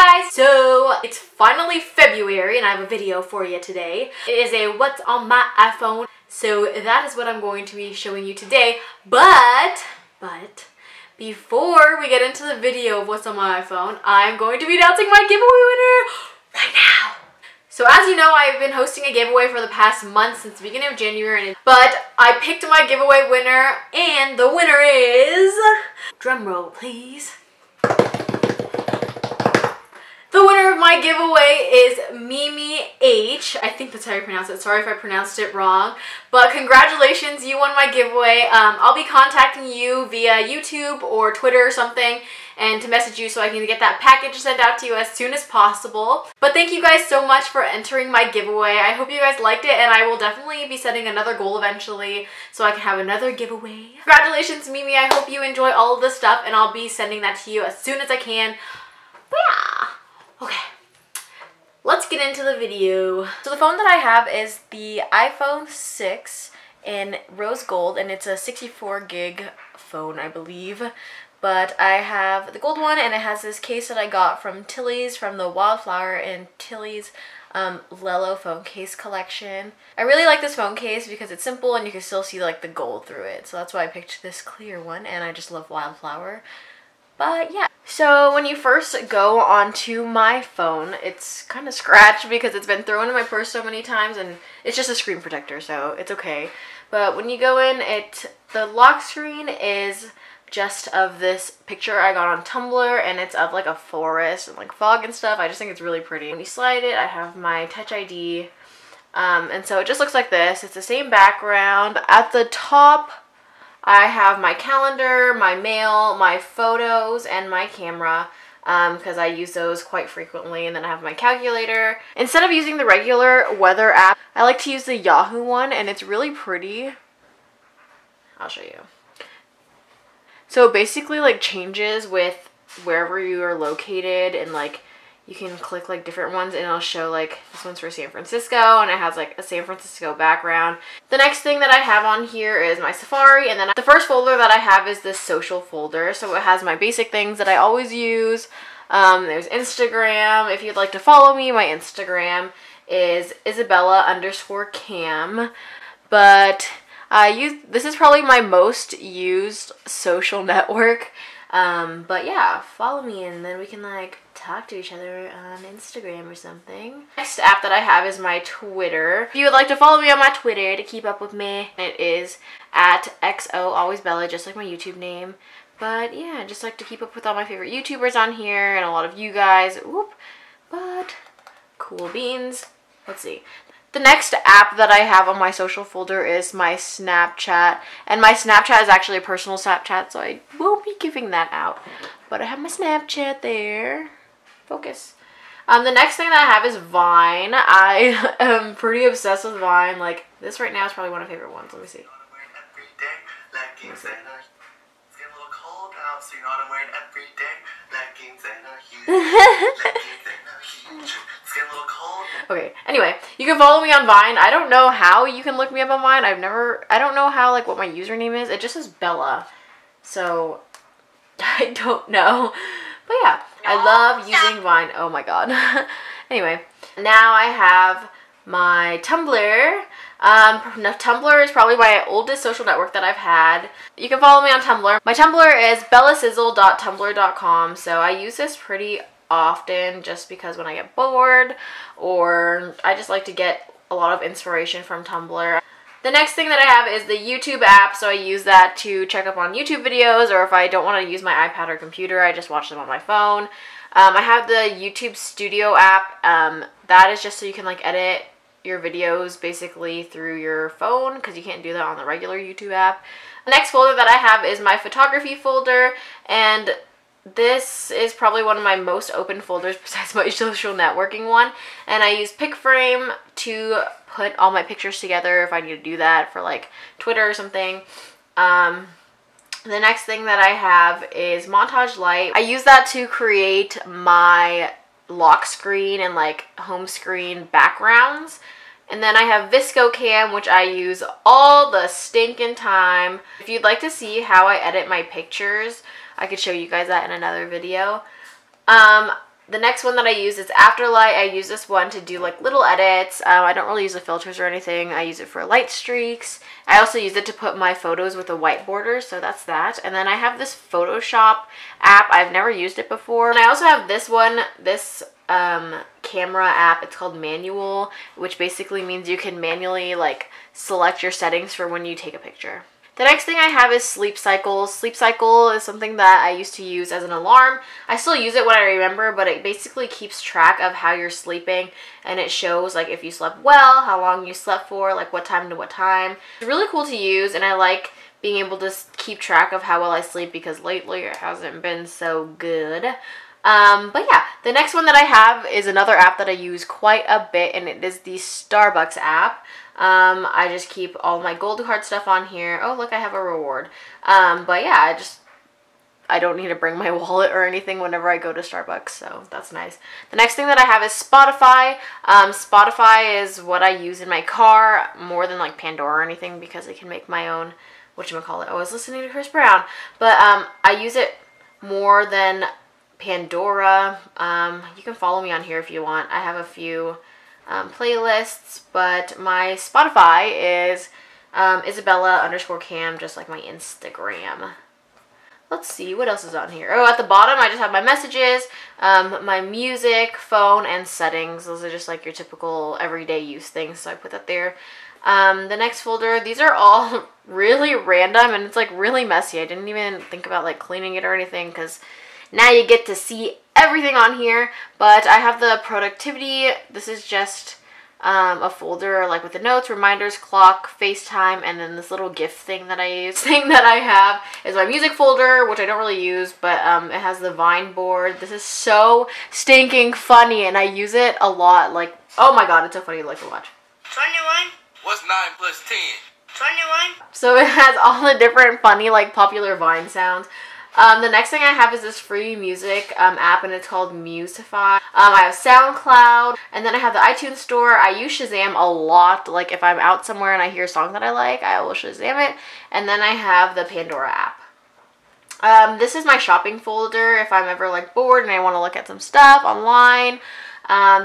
guys! So it's finally February and I have a video for you today. It is a what's on my iPhone. So that is what I'm going to be showing you today. But before we get into the video of what's on my iPhone, I'm going to be announcing my giveaway winner right now. So as you know, I've been hosting a giveaway for the past month since the beginning of January, but I picked my giveaway winner and the winner is, drum roll please. The winner of my giveaway is Mimi H. I think that's how you pronounce it. Sorry if I pronounced it wrong. But congratulations, you won my giveaway. I'll be contacting you via YouTube or Twitter or something and to message you so I can get that package sent out to you as soon as possible. But thank you guys so much for entering my giveaway. I hope you guys liked it, and I will definitely be setting another goal eventually so I can have another giveaway. Congratulations, Mimi. I hope you enjoy all of this stuff, and I'll be sending that to you as soon as I can. But yeah. Okay, let's get into the video. So the phone that I have is the iPhone 6 in rose gold, and it's a 64 gig phone, I believe. But I have the gold one, and it has this case that I got from Tilly's, from the Wildflower and Tilly's Lelo phone case collection. I really like this phone case because it's simple and you can still see like the gold through it. So that's why I picked this clear one, and I just love Wildflower. But yeah, so when you first go onto my phone, it's kind of scratched because it's been thrown in my purse so many times, and it's just a screen protector, so it's okay. But when you go in, the lock screen is just of this picture I got on Tumblr, and it's of like a forest and like fog and stuff. I just think it's really pretty. When you slide it, I have my Touch ID, and so it just looks like this. It's the same background. At the top, I have my calendar, my mail, my photos, and my camera because I use those quite frequently. And then I have my calculator. Instead of using the regular weather app, I like to use the Yahoo one, and it's really pretty. I'll show you. So it basically like changes with wherever you are located, and like you can click like different ones and it'll show like this one's for San Francisco, and it has like a San Francisco background. The next thing that I have on here is my Safari, and then the first folder that I have is this social folder. So it has my basic things that I always use. There's Instagram. If you'd like to follow me, my Instagram is Isabella_Cam. But this is probably my most used social network. But yeah, follow me and then we can like talk to each other on Instagram or something. Next app that I have is my Twitter. If you would like to follow me on my Twitter to keep up with me, it is at XOAlwaysBella, just like my YouTube name. But yeah, I just like to keep up with all my favorite YouTubers on here and a lot of you guys. Whoop. But cool beans. Let's see. The next app that I have on my social folder is my Snapchat, and my Snapchat is actually a personal Snapchat, so I won't be giving that out, but I have my Snapchat there. Focus. The next thing that I have is Vine. I am pretty obsessed with Vine. Like, this right now is probably one of my favorite ones. Let me see. Okay, anyway, you can follow me on Vine. I don't know how you can look me up on Vine. I don't know how, like, what my username is. It just says Bella. So, I don't know. But yeah, I love using Vine. Oh my god. Anyway, now I have my Tumblr. Tumblr is probably my oldest social network that I've had. You can follow me on Tumblr. My Tumblr is bellasizzle.tumblr.com, so I use this pretty often just because when I get bored or I just like to get a lot of inspiration from Tumblr. The next thing that I have is the YouTube app, so I use that to check up on YouTube videos, or if I don't want to use my iPad or computer, I just watch them on my phone. I have the YouTube Studio app. That is just so you can like edit your videos basically through your phone, because you can't do that on the regular YouTube app. The next folder that I have is my photography folder, and this is probably one of my most open folders besides my social networking one, and I use PicFrame to put all my pictures together if I need to do that for like Twitter or something. The next thing that I have is Montage Lite. I use that to create my lock screen and like home screen backgrounds. And then I have Visco Cam, which I use all the stinking time. If you'd like to see how I edit my pictures, I could show you guys that in another video. The next one that I use is Afterlight. I use this one to do like little edits. I don't really use the filters or anything. I use it for light streaks. I also use it to put my photos with a white border, so that's that. And then I have this Photoshop app. I've never used it before. And I also have this one, this camera app. It's called Manual, which basically means you can manually like select your settings for when you take a picture. The next thing I have is Sleep Cycle. Sleep Cycle is something that I used to use as an alarm. I still use it when I remember, but it basically keeps track of how you're sleeping, and it shows like if you slept well, how long you slept for, like what time to what time. It's really cool to use, and I like being able to keep track of how well I sleep because lately it hasn't been so good. But yeah, the next one that I have is another app that I use quite a bit, and it is the Starbucks app. I just keep all my gold card stuff on here. Oh, look, I have a reward. But yeah, I don't need to bring my wallet or anything whenever I go to Starbucks, so that's nice. The next thing that I have is Spotify. Spotify is what I use in my car more than like Pandora or anything because I can make my own, whatchamacallit. I was listening to Chris Brown, but I use it more than Pandora. You can follow me on here if you want. I have a few playlists, but my Spotify is Isabella_Cam, just like my Instagram. Let's see, what else is on here? Oh, at the bottom, I just have my messages, my music, phone, and settings. Those are just like your typical everyday use things, so I put that there. The next folder, these are all really random, and it's like really messy. I didn't even think about like cleaning it or anything, because now you get to see everything on here. But I have the productivity. This is just a folder like with the notes, reminders, clock, FaceTime, and then this little gift thing that I use. Thing that I have is my music folder, which I don't really use, but it has the Vine board. This is so stinking funny, and I use it a lot. Like, oh my god, it's so funny to like to watch. 21. What's 9 plus 10? 21. So it has all the different funny, like, popular Vine sounds. The next thing I have is this free music app, and it's called Musify. I have SoundCloud, and then I have the iTunes store. I use Shazam a lot. Like, if I'm out somewhere and I hear a song that I like, I will Shazam it. And then I have the Pandora app. This is my shopping folder if I'm ever, like, bored and I want to look at some stuff online.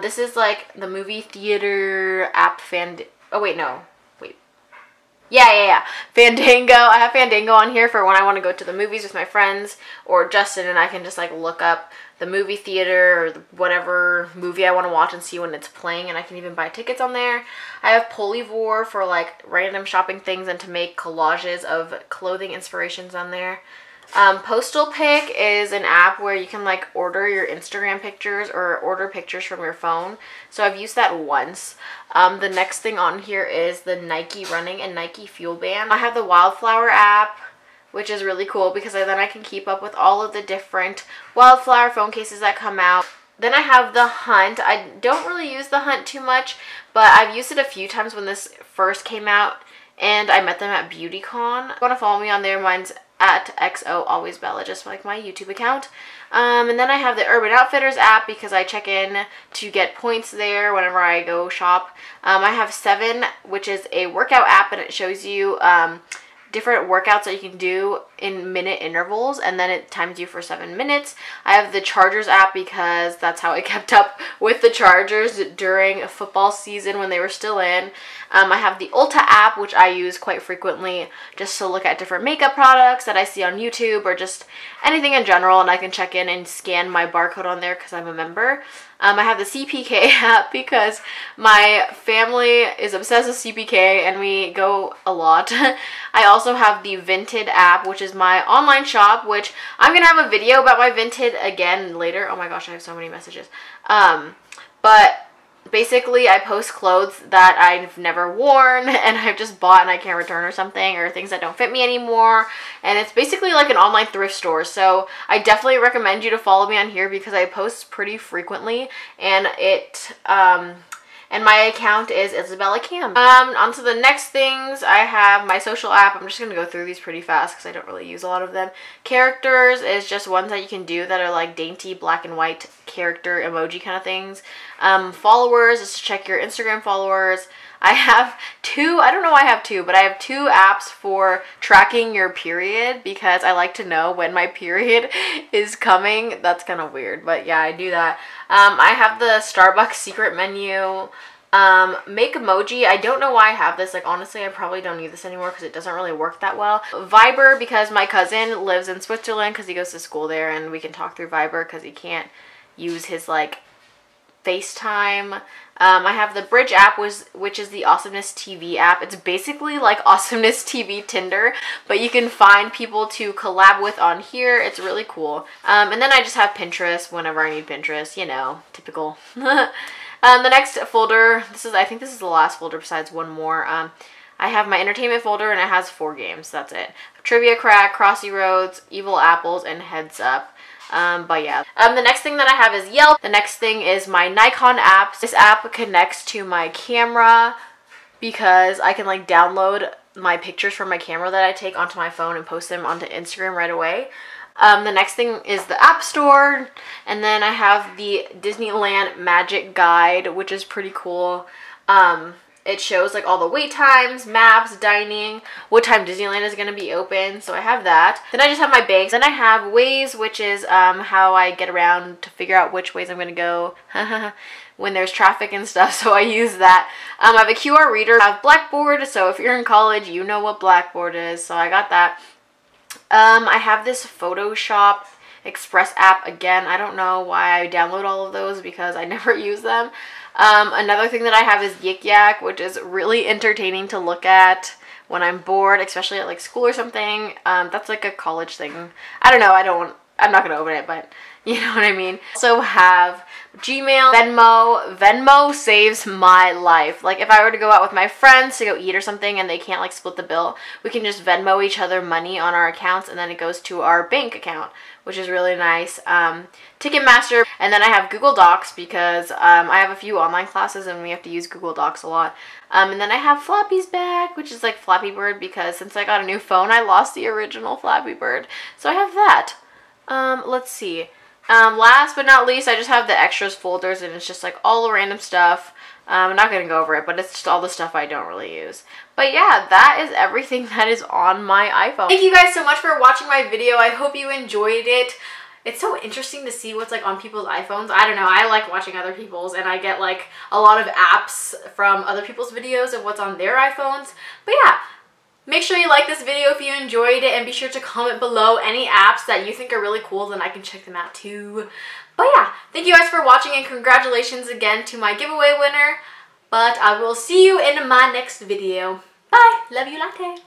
This is, like, the movie theater app oh, wait, no. Yeah. Fandango. I have Fandango on here for when I want to go to the movies with my friends or Justin, and I can just like look up the movie theater or whatever movie I want to watch and see when it's playing, and I can even buy tickets on there. I have Polyvore for like random shopping things and to make collages of clothing inspirations on there. Postalpig is an app where you can like order your Instagram pictures or order pictures from your phone. So I've used that once. The next thing on here is the Nike running and Nike fuel band. I have the Wildflower app, which is really cool because then I can keep up with all of the different Wildflower phone cases that come out. Then I have the Hunt. I don't really use the Hunt too much, but I've used it a few times when this first came out, and I met them at BeautyCon. If you want to follow me on there, mine's at XOAlwaysBella, just like my YouTube account. And then I have the Urban Outfitters app because I check in to get points there whenever I go shop. I have 7, which is a workout app, and it shows you different workouts that you can do in minute intervals, and then it times you for 7 minutes. I have the Chargers app because that's how I kept up with the Chargers during football season when they were still in. I have the Ulta app, which I use quite frequently just to look at different makeup products that I see on YouTube or just anything in general, and I can check in and scan my barcode on there because I'm a member. I have the CPK app because my family is obsessed with CPK and we go a lot. I also have the Vinted app, which is my online shop, which I'm going to have a video about my Vinted again later. Oh my gosh, I have so many messages. But basically I post clothes that I've never worn and I've just bought and I can't return or something, or things that don't fit me anymore, and it's basically like an online thrift store. So I definitely recommend you to follow me on here because I post pretty frequently, and and my account is Isabella Cam. On to the next things, I have my social app. I'm just going to go through these pretty fast because I don't really use a lot of them. Characters is just ones that you can do that are like dainty black and white character emoji kind of things. Followers is to check your Instagram followers. I have two, I don't know why I have two, but I have two apps for tracking your period because I like to know when my period is coming. That's kind of weird, but yeah, I do that. I have the Starbucks secret menu, make emoji. I don't know why I have this. Like, honestly, I probably don't need this anymore because it doesn't really work that well. Viber, because my cousin lives in Switzerland because he goes to school there, and we can talk through Viber because he can't use his, like, FaceTime. I have the Bridge app, which is the Awesomeness TV app. It's basically like Awesomeness TV Tinder, but you can find people to collab with on here. It's really cool. And then I just have Pinterest whenever I need Pinterest, you know, typical. The next folder, I think this is the last folder besides one more. I have my entertainment folder, and it has 4 games. That's it. Trivia Crack, Crossy Roads, Evil Apples, and Heads Up. But yeah. The next thing that I have is Yelp. The next thing is my Nikon app. This app connects to my camera because I can like download my pictures from my camera that I take onto my phone and post them onto Instagram right away. The next thing is the App Store, and then I have the Disneyland Magic Guide, which is pretty cool. It shows like all the wait times, maps, dining, what time Disneyland is going to be open, so I have that. Then I just have my banks. Then I have Waze, which is how I get around to figure out which ways I'm going to go when there's traffic and stuff, so I use that. I have a QR reader. I have Blackboard, so if you're in college, you know what Blackboard is, so I got that. I have this Photoshop Express app again. I don't know why I download all of those because I never use them. Another thing that I have is Yik Yak, which is really entertaining to look at when I'm bored, especially at like school or something. That's like a college thing. I don't know. I'm not gonna open it, but you know what I mean. Also have Gmail, Venmo. Venmo saves my life. Like if I were to go out with my friends to go eat or something and they can't like split the bill, we can just Venmo each other money on our accounts and then it goes to our bank account, which is really nice. Ticketmaster, and then I have Google Docs because I have a few online classes and we have to use Google Docs a lot. And then I have Flappy's Back, which is like Flappy Bird because since I got a new phone, I lost the original Flappy Bird. So I have that. Let's see. Last but not least, I just have the extras folders and it's just like all the random stuff. I'm not going to go over it, but it's just all the stuff I don't really use. But yeah, that is everything that is on my iPhone. Thank you guys so much for watching my video. I hope you enjoyed it. It's so interesting to see what's like on people's iPhones. I don't know, I like watching other people's and I get like a lot of apps from other people's videos of what's on their iPhones. But yeah, make sure you like this video if you enjoyed it and be sure to comment below any apps that you think are really cool, then I can check them out too. But yeah, thank you guys for watching and congratulations again to my giveaway winner. But I will see you in my next video. Bye! Love you, latte!